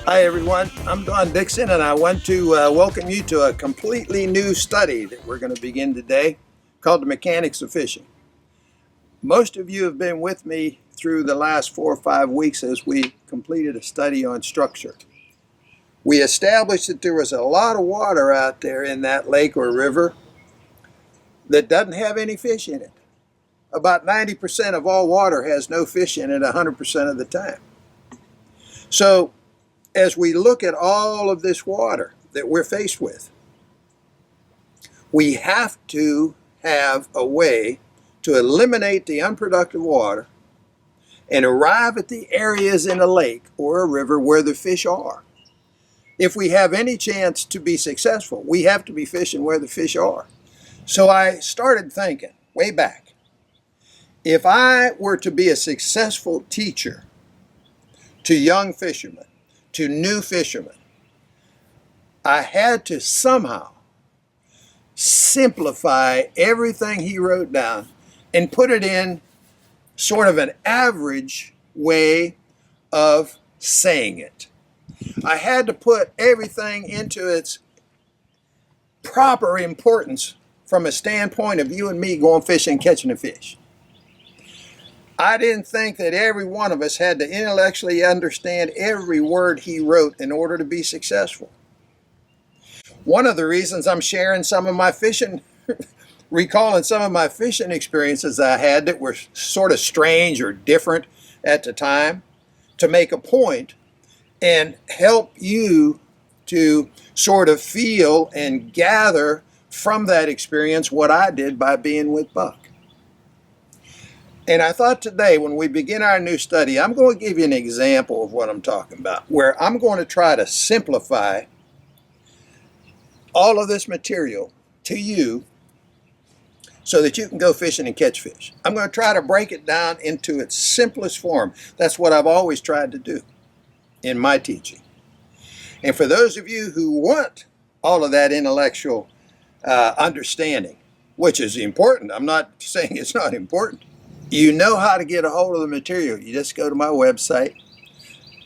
Hi everyone, I'm Don Dickson and I want to welcome you to a completely new study that we're going to begin today called The Mechanics of Fishing. Most of you have been with me through the last 4 or 5 weeks as we completed a study on structure. We established that there was a lot of water out there in that lake or river that doesn't have any fish in it. About 90% of all water has no fish in it 100% of the time. So as we look at all of this water that we're faced with, we have to have a way to eliminate the unproductive water and arrive at the areas in a lake or a river where the fish are. If we have any chance to be successful, we have to be fishing where the fish are. So I started thinking way back, if I were to be a successful teacher to young fishermen, to new fishermen, I had to somehow simplify everything he wrote down and put it in sort of an average way of saying it. I had to put everything into its proper importance from a standpoint of you and me going fishing, catching a fish. I didn't think that every one of us had to intellectually understand every word he wrote in order to be successful. One of the reasons I'm sharing some of my fishing, recalling some of my fishing experiences I had that were sort of strange or different at the time, to make a point and help you to sort of feel and gather from that experience what I did by being with Buck. And I thought today, when we begin our new study, I'm going to give you an example of what I'm talking about, where I'm going to try to simplify all of this material to you so that you can go fishing and catch fish. I'm going to try to break it down into its simplest form. That's what I've always tried to do in my teaching. And for those of you who want all of that intellectual understanding, which is important, I'm not saying it's not important. You know how to get a hold of the material. You just go to my website,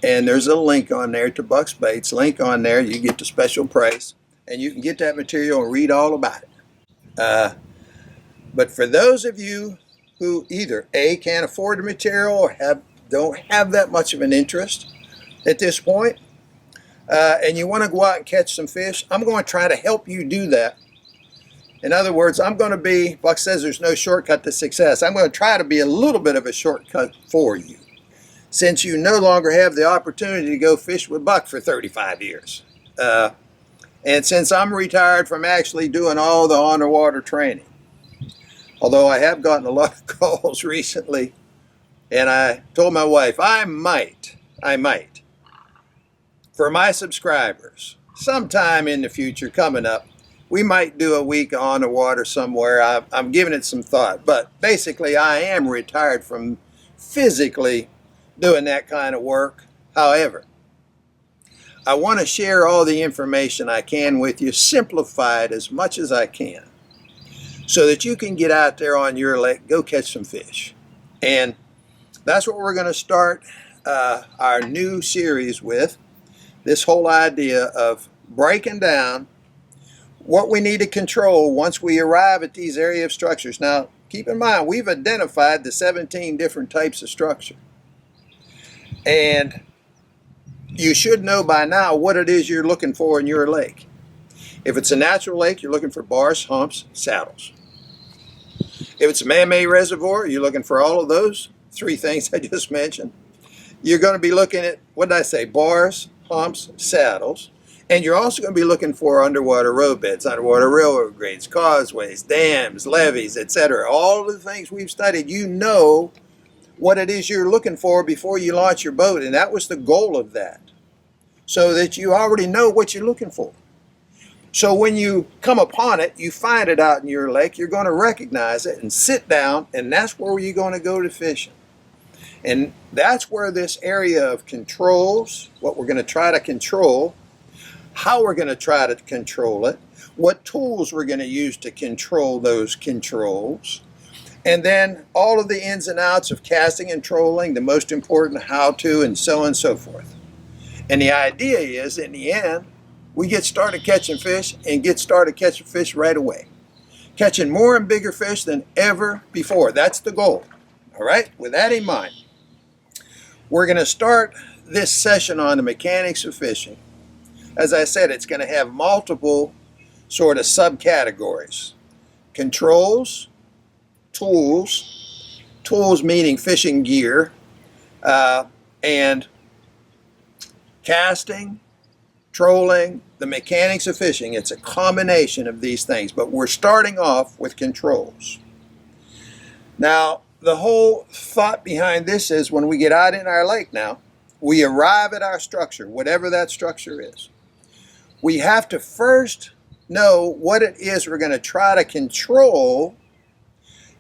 and there's a link on there to Buck's Baits. Link on there, you get the special price, and you can get that material and read all about it. But for those of you who either A, can't afford the material or don't have that much of an interest at this point, and you want to go out and catch some fish, I'm going to try to help you do that. In other words, I'm going to be, Buck says there's no shortcut to success. I'm going to try to be a little bit of a shortcut for you, since you no longer have the opportunity to go fish with Buck for 35 years. And since I'm retired from actually doing all the underwater training, although I have gotten a lot of calls recently, and I told my wife, I might, for my subscribers, sometime in the future coming up, we might do a week on the water somewhere. I'm giving it some thought. But basically, I am retired from physically doing that kind of work. However, I want to share all the information I can with you, simplify it as much as I can, so that you can get out there on your lake, go catch some fish. And that's what we're going to start our new series with, this whole idea of breaking down what we need to control once we arrive at these area of structures. Now, keep in mind, we've identified the 17 different types of structure. And you should know by now what it is you're looking for in your lake. If it's a natural lake, you're looking for bars, humps, saddles. If it's a man-made reservoir, you're looking for all of those 3 things I just mentioned. You're going to be looking at, what did I say, bars, humps, saddles. And you're also going to be looking for underwater roadbeds, underwater railroad grades, causeways, dams, levees, etc. All of the things we've studied, you know what it is you're looking for before you launch your boat. And that was the goal of that, so that you already know what you're looking for. So when you come upon it, you find it out in your lake, you're going to recognize it and sit down, and that's where you're going to go to fishing. And that's where this area of controls, what we're going to try to control, how we're going to try to control it, what tools we're going to use to control those controls, and then all of the ins and outs of casting and trolling, the most important how to, and so on and so forth. And the idea is, in the end, we get started catching fish and get started catching fish right away. Catching more and bigger fish than ever before. That's the goal. All right? With that in mind, we're going to start this session on the mechanics of fishing. As I said, it's going to have multiple sort of subcategories. Controls, tools meaning fishing gear, and casting, trolling, the mechanics of fishing. It's a combination of these things, but we're starting off with controls. Now, the whole thought behind this is when we get out in our lake now, we arrive at our structure, whatever that structure is. We have to first know what it is we're going to try to control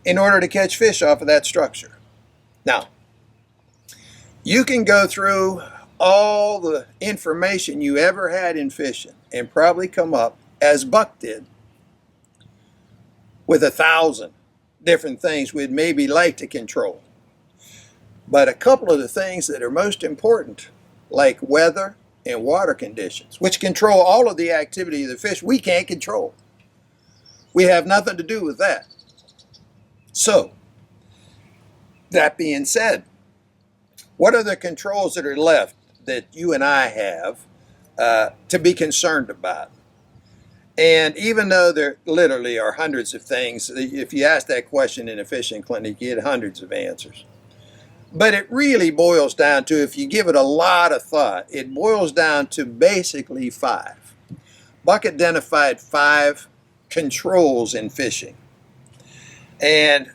in order to catch fish off of that structure. Now, you can go through all the information you ever had in fishing and probably come up, as Buck did, with 1,000 different things we'd maybe like to control. But a couple of the things that are most important, like weather and water conditions, which control all of the activity of the fish, we can't control. We have nothing to do with that. So, that being said, what are the controls that are left that you and I have to be concerned about? And even though there literally are hundreds of things, if you ask that question in a fishing clinic, you get hundreds of answers. But it really boils down to, if you give it a lot of thought, it boils down to basically 5. Buck identified 5 controls in fishing. And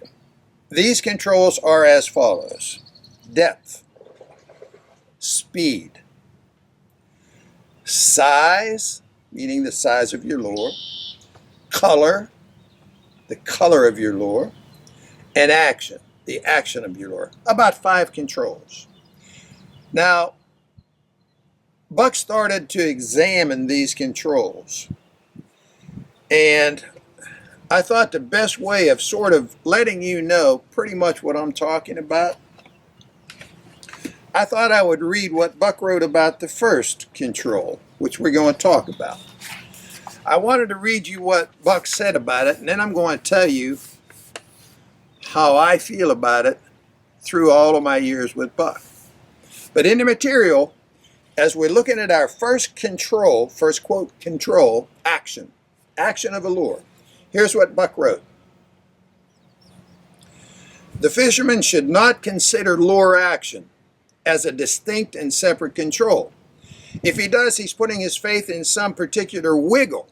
these controls are as follows: depth, speed, size, meaning the size of your lure, color, the color of your lure, and action, the action of your lure. About 5 controls. Now, Buck started to examine these controls, and I thought the best way of sort of letting you know pretty much what I'm talking about, I thought I would read what Buck wrote about the first control, which we're going to talk about. I wanted to read you what Buck said about it, and then I'm going to tell you how I feel about it through all of my years with Buck. But in the material, as we're looking at our first control, first quote, control, action of a lure, here's what Buck wrote. The fisherman should not consider lure action as a distinct and separate control. If he does, he's putting his faith in some particular wiggle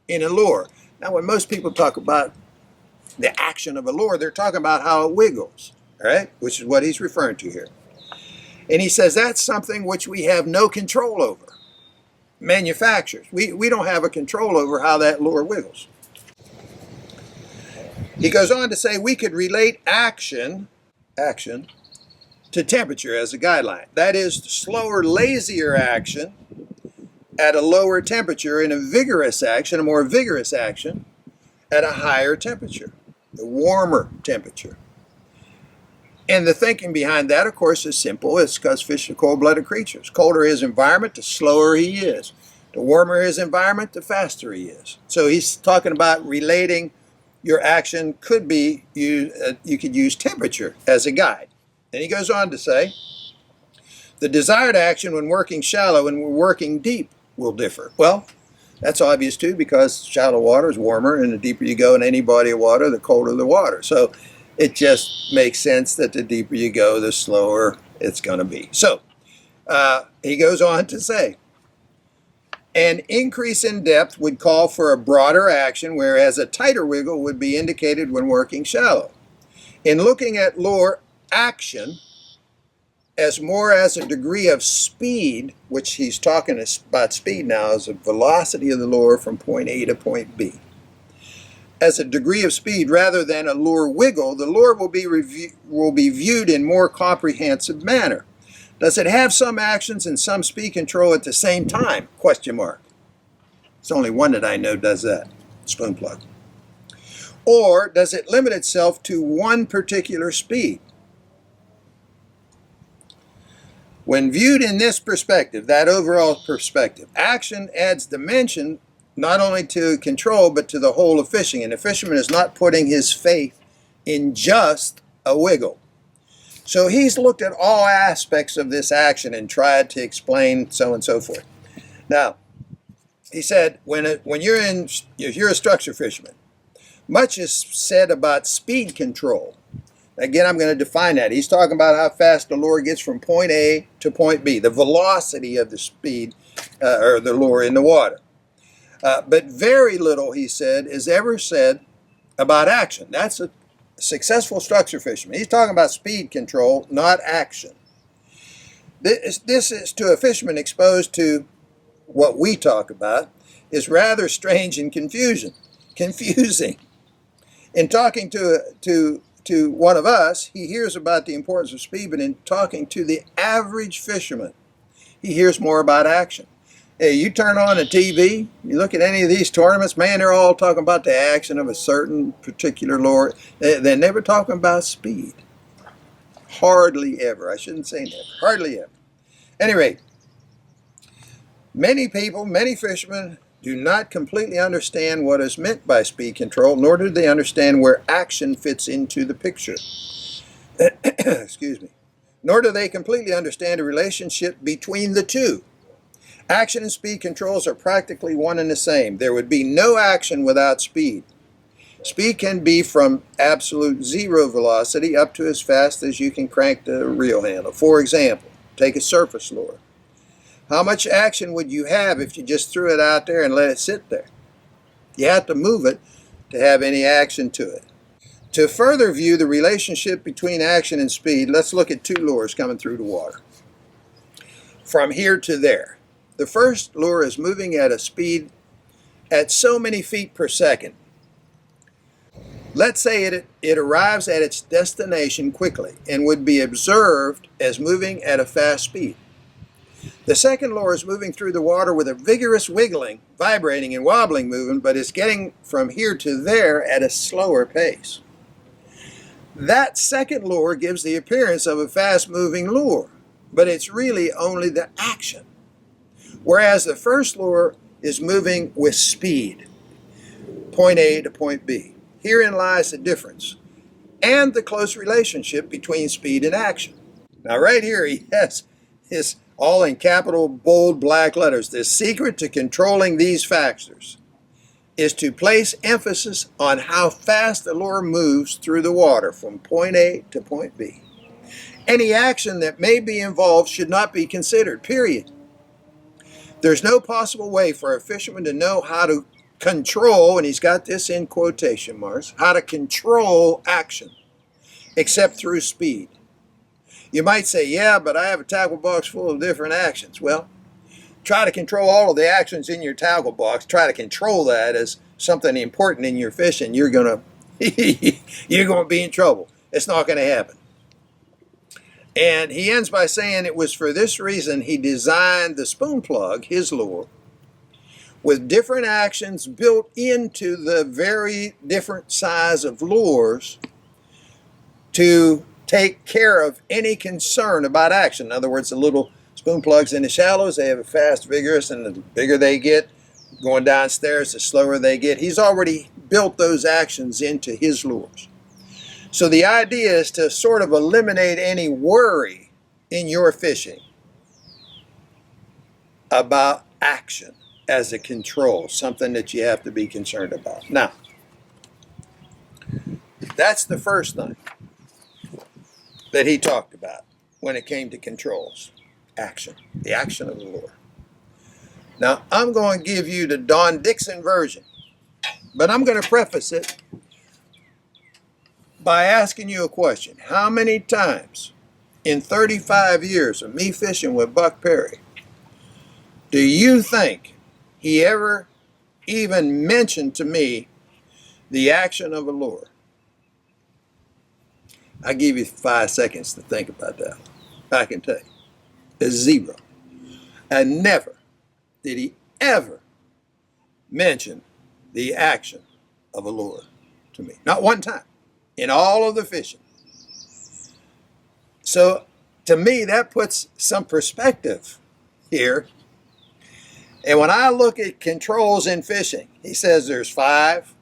in a lure. Now, when most people talk about the action of a lure, they're talking about how it wiggles, all right? Which is what he's referring to here. And he says that's something which we have no control over. Manufacturers, we don't have a control over how that lure wiggles. He goes on to say we could relate action to temperature as a guideline. That is, slower, lazier action at a lower temperature, and a vigorous action, a more vigorous action, at a higher temperature, a warmer temperature. And the thinking behind that, of course, is simple. It's because fish are cold-blooded creatures. Colder his environment, the slower he is. The warmer his environment, the faster he is. So he's talking about relating your action could be, you could use temperature as a guide. And he goes on to say, the desired action when working shallow and when working deep will differ. Well, that's obvious too, because shallow water is warmer, and the deeper you go in any body of water, the colder the water. So it just makes sense that the deeper you go, the slower it's going to be. So he goes on to say, an increase in depth would call for a broader action, whereas a tighter wiggle would be indicated when working shallow. In looking at lure action as more as a degree of speed, which he's talking about speed now as a velocity of the lure from point A to point B. As a degree of speed rather than a lure wiggle, the lure will be viewed in more comprehensive manner. Does it have some actions and some speed control at the same time? Question mark. It's only one that I know does that, spoon plug. Or does it limit itself to one particular speed? When viewed in this perspective, that overall perspective, action adds dimension not only to control but to the whole of fishing. And the fisherman is not putting his faith in just a wiggle. So he's looked at all aspects of this action and tried to explain so and so forth. Now, he said, if you're a structure fisherman, much is said about speed control. Again, I'm going to define that. He's talking about how fast the lure gets from point A to point B, the velocity of the speed or the lure in the water. But very little, he said, is ever said about action. That's a successful structure fisherman. He's talking about speed control, not action. This is to a fisherman exposed to what we talk about is rather strange and confusing. In talking to one of us, he hears about the importance of speed, but in talking to the average fisherman, he hears more about action. Hey, you turn on the TV, you look at any of these tournaments, man, they're all talking about the action of a certain particular lure. They're never talking about speed. Hardly ever. I shouldn't say never. Hardly ever. Anyway, many people, many fishermen do not completely understand what is meant by speed control, nor do they understand where action fits into the picture. Excuse me. Nor do they completely understand the relationship between the two. Action and speed controls are practically one and the same. There would be no action without speed. Speed can be from absolute zero velocity up to as fast as you can crank the reel handle. For example, take a surface lure. How much action would you have if you just threw it out there and let it sit there? You have to move it to have any action to it. To further view the relationship between action and speed, let's look at two lures coming through the water. From here to there. The first lure is moving at a speed at so many feet per second. Let's say it arrives at its destination quickly and would be observed as moving at a fast speed. The second lure is moving through the water with a vigorous wiggling, vibrating, and wobbling movement, but is getting from here to there at a slower pace. That second lure gives the appearance of a fast-moving lure, but it's really only the action. Whereas the first lure is moving with speed, point A to point B. Herein lies the difference and the close relationship between speed and action. Now right here he has his all in capital bold black letters. The secret to controlling these factors is to place emphasis on how fast the lure moves through the water from point A to point B. Any action that may be involved should not be considered, period. There's no possible way for a fisherman to know how to control, and he's got this in quotation marks, how to control action, except through speed. You might say, yeah, but I have a tackle box full of different actions. Well, try to control all of the actions in your tackle box. Try to control that as something important in your fishing. You're gonna be in trouble. It's not going to happen. And he ends by saying it was for this reason he designed the spoon plug, his lure, with different actions built into the very different size of lures to take care of any concern about action. In other words, the little spoon plugs in the shallows, they have a fast, vigorous, and the bigger they get, going downstairs, the slower they get. He's already built those actions into his lures. So the idea is to sort of eliminate any worry in your fishing about action as a control, something that you have to be concerned about. Now, that's the first thing that he talked about when it came to controls. Action, the action of the lure. Now, I'm going to give you the Don Dickson version, but I'm going to preface it by asking you a question. How many times in 35 years of me fishing with Buck Perry do you think he ever even mentioned to me the action of a lure? I'll give you 5 seconds to think about that. I can tell you. It's zero. And never did he ever mention the action of a lure to me. Not one time in all of the fishing. So to me, that puts some perspective here. And when I look at controls in fishing, he says there's 5.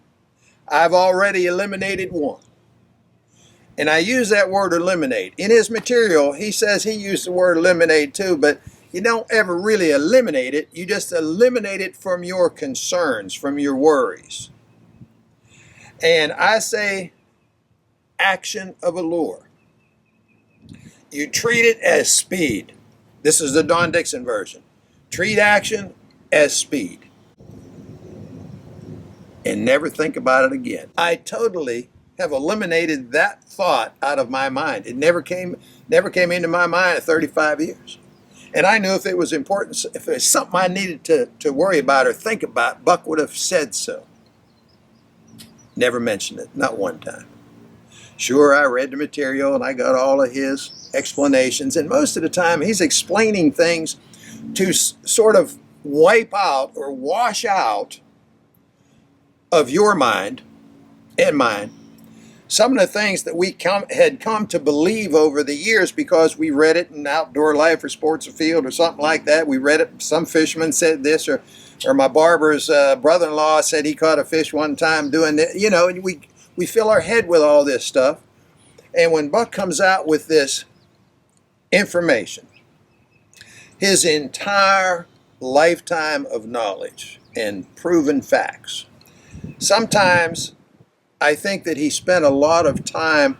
I've already eliminated 1. And I use that word eliminate. In his material, he says he used the word eliminate too, but you don't ever really eliminate it. You just eliminate it from your concerns, from your worries. And I say action of a lure. You treat it as speed. This is the Don Dickson version. Treat action as speed. And never think about it again. I totally have eliminated that thought out of my mind. It never came into my mind in 35 years. And I knew if it was important, if it was something I needed to worry about or think about, Buck would have said so. Never mentioned it, not one time. Sure, I read the material and I got all of his explanations, and most of the time he's explaining things to sort of wipe out or wash out of your mind and mine some of the things that we had come to believe over the years because we read it in Outdoor Life or Sports Afield or something like that. We read it, some fisherman said this, or my barber's brother-in-law said he caught a fish one time doing this. You know, and we fill our head with all this stuff. And when Buck comes out with this information, his entire lifetime of knowledge and proven facts, sometimes I think that he spent a lot of time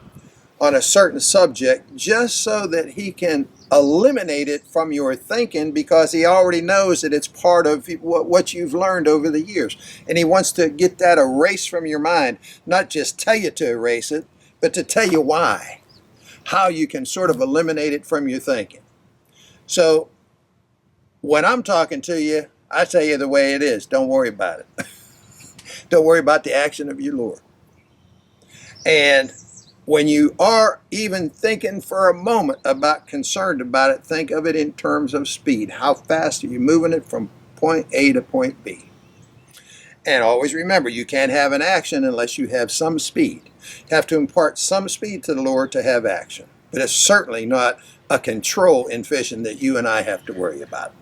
on a certain subject just so that he can eliminate it from your thinking, because he already knows that it's part of what you've learned over the years. And he wants to get that erased from your mind, not just tell you to erase it, but to tell you why, how you can sort of eliminate it from your thinking. So when I'm talking to you, I tell you the way it is. Don't worry about it. Don't worry about the action of your lure. And when you are even thinking for a moment about concerned about it, think of it in terms of speed. How fast are you moving it from point A to point B? And always remember, you can't have an action unless you have some speed. You have to impart some speed to the lure to have action. But it's certainly not a control in fishing that you and I have to worry about.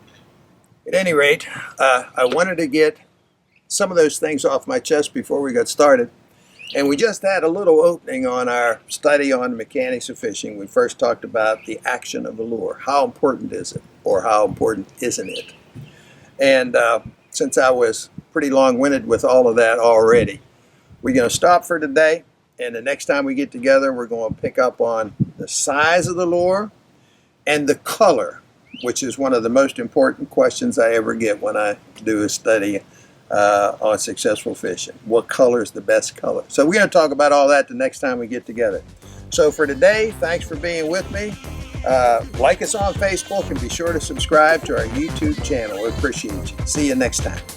At any rate, I wanted to get some of those things off my chest before we got started. And we just had a little opening on our study on mechanics of fishing. We first talked about the action of a lure. How important is it, or how important isn't it? And since I was pretty long-winded with all of that already, we're going to stop for today. And the next time we get together, we're going to pick up on the size of the lure and the color, which is one of the most important questions I ever get when I do a study on successful fishing. What color is the best color? So we're going to talk about all that the next time we get together. So for today, thanks for being with me. Like us on Facebook and be sure to subscribe to our YouTube channel. We appreciate you. See you next time.